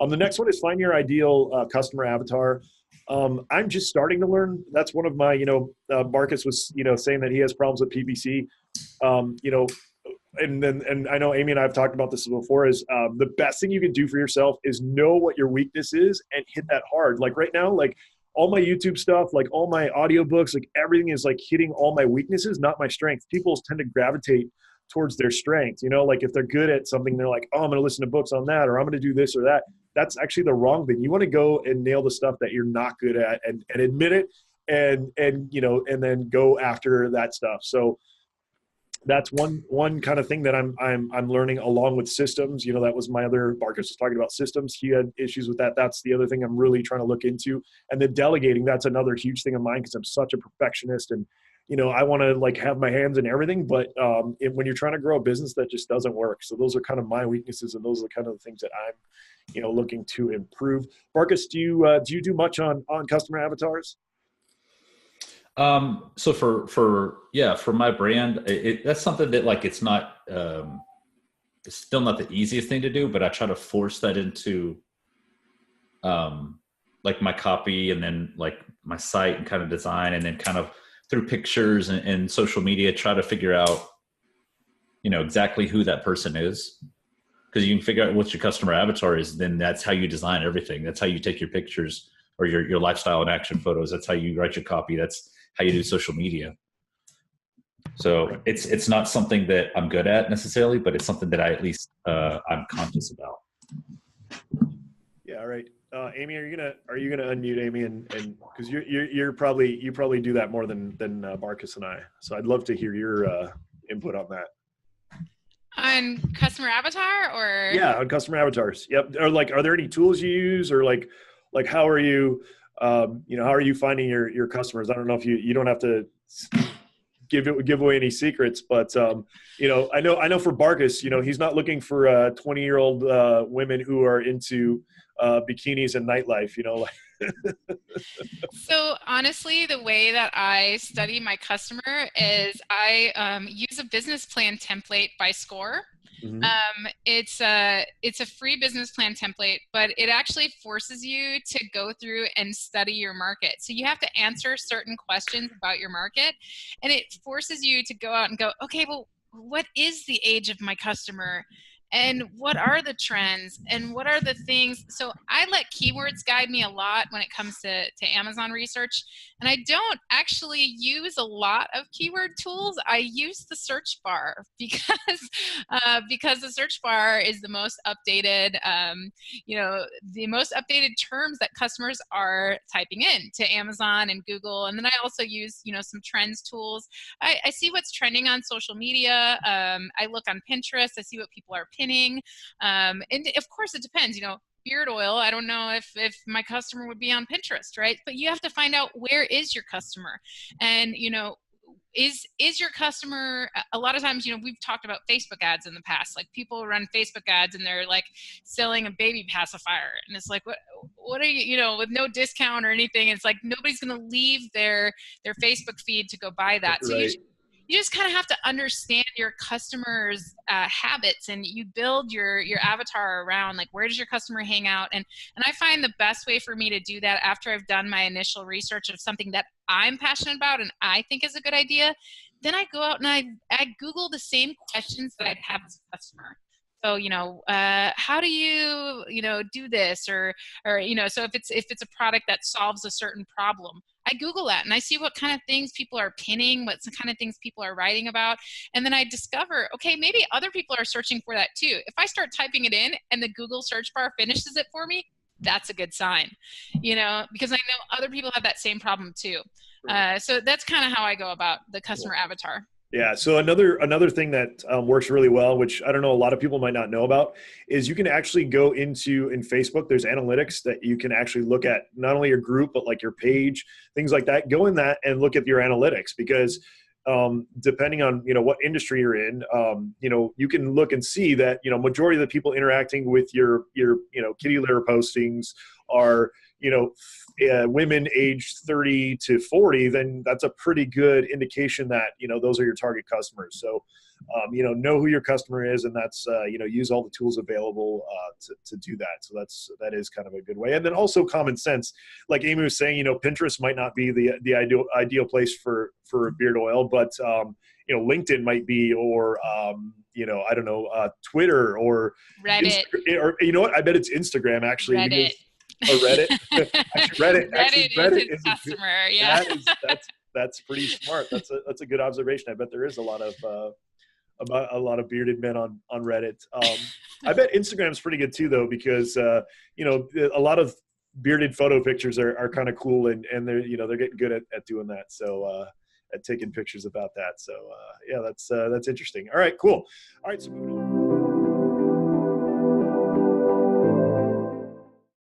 The next one is find your ideal customer avatar. I'm just starting to learn. That's one of my, Barcus was, saying that he has problems with PPC. You know, and I know Amy and I have talked about this before, is the best thing you can do for yourself is know what your weakness is and hit that hard. Like right now, like all my YouTube stuff, like all my audiobooks, like everything is like hitting all my weaknesses, not my strengths. People tend to gravitate towards their strengths. Like if they're good at something, they're like, oh, I'm going to listen to books on that, or I'm going to do this or that. That's actually the wrong thing. You want to go and nail the stuff that you're not good at and admit it and then go after that stuff. So that's one kind of thing that I'm learning, along with systems. That was my other, Barcus was talking about systems. He had issues with that. That's the other thing I'm really trying to look into. And then delegating, that's another huge thing of mine, because I'm such a perfectionist, and I want to like have my hands in everything, but when you're trying to grow a business, that just doesn't work. So those are kind of my weaknesses, and those are kind of the things that I'm looking to improve. Barcus, do you do much on customer avatars? So for my brand, that's something that like, it's not, it's still not the easiest thing to do, but I try to force that into, like my copy, and then like my site and kind of design, and then kind of through pictures and social media, try to figure out, exactly who that person is. Because you can figure out what your customer avatar is, then that's how you design everything. That's how you take your pictures or your lifestyle and action photos. That's how you write your copy. That's how you do social media. So it's not something that I'm good at necessarily, but it's something that I at least I'm conscious about. Yeah. All right. Amy, are you gonna unmute Amy and because you probably do that more than Barcus and I. So I'd love to hear your input on that. On customer avatar, or on customer avatars. Yep. Or like, are there any tools you use, or like how are you how are you finding your customers? I don't know if you don't have to give away any secrets, but I know for Barcus, he's not looking for 20-year-old women who are into bikinis and nightlife, So honestly, the way that I study my customer is I use a business plan template by Score. Mm-hmm. It's a free business plan template, but it actually forces you to go through and study your market. So you have to answer certain questions about your market, and it forces you to go out and go, okay, well, what is the age of my customer? And what are the trends, and what are the things? So I let keywords guide me a lot when it comes to Amazon research. And I don't actually use a lot of keyword tools. I use the search bar because the search bar is the most updated, the most updated terms that customers are typing in to Amazon and Google. And then I also use, some trends tools. I see what's trending on social media. I look on Pinterest. I see what people are pinning. And of course it depends, beard oil. I don't know if my customer would be on Pinterest, right? But you have to find out, where is your customer? And, is your customer, a lot of times, we've talked about Facebook ads in the past, like people run Facebook ads and they're like selling a baby pacifier. And it's like, what are you, with no discount or anything. It's like, nobody's going to leave their Facebook feed to go buy that. So right. You just kind of have to understand your customers' habits, and you build your avatar around, like, where does your customer hang out? And I find the best way for me to do that, after I've done my initial research of something that I'm passionate about and I think is a good idea, then I go out and I Google the same questions that I'd have as a customer. So, how do you, do this, or, so if it's a product that solves a certain problem, I Google that and I see what kind of things people are pinning, what kind of things people are writing about. And then I discover, okay, maybe other people are searching for that too. If I start typing it in and the Google search bar finishes it for me, that's a good sign, because I know other people have that same problem too. So that's kind of how I go about the customer avatar. Yeah. So another thing that works really well, which I don't know, a lot of people might not know about, is you can actually go in Facebook, there's analytics that you can actually look at, not only your group, but like your page, things like that. Go in that and look at your analytics, because depending on, what industry you're in, you can look and see that, majority of the people interacting with your kitty litter postings are, women aged 30 to 40, then that's a pretty good indication that, those are your target customers. So know who your customer is, and that's use all the tools available to do that. So that is kind of a good way. And then also common sense, like Amy was saying, Pinterest might not be the ideal place for beard oil, but LinkedIn might be, or I don't know, Twitter or Reddit, or you know what? I bet it's Instagram actually. Reddit. Or Reddit. Actually, Reddit is a customer. Yeah, that's pretty smart. That's a good observation. I bet there is a lot of bearded men on Reddit. I bet Instagram's pretty good too, though, because a lot of bearded photo pictures are kind of cool, and they're getting good at doing that. So at taking pictures about that. So that's interesting. All right, cool. All right, so moving on.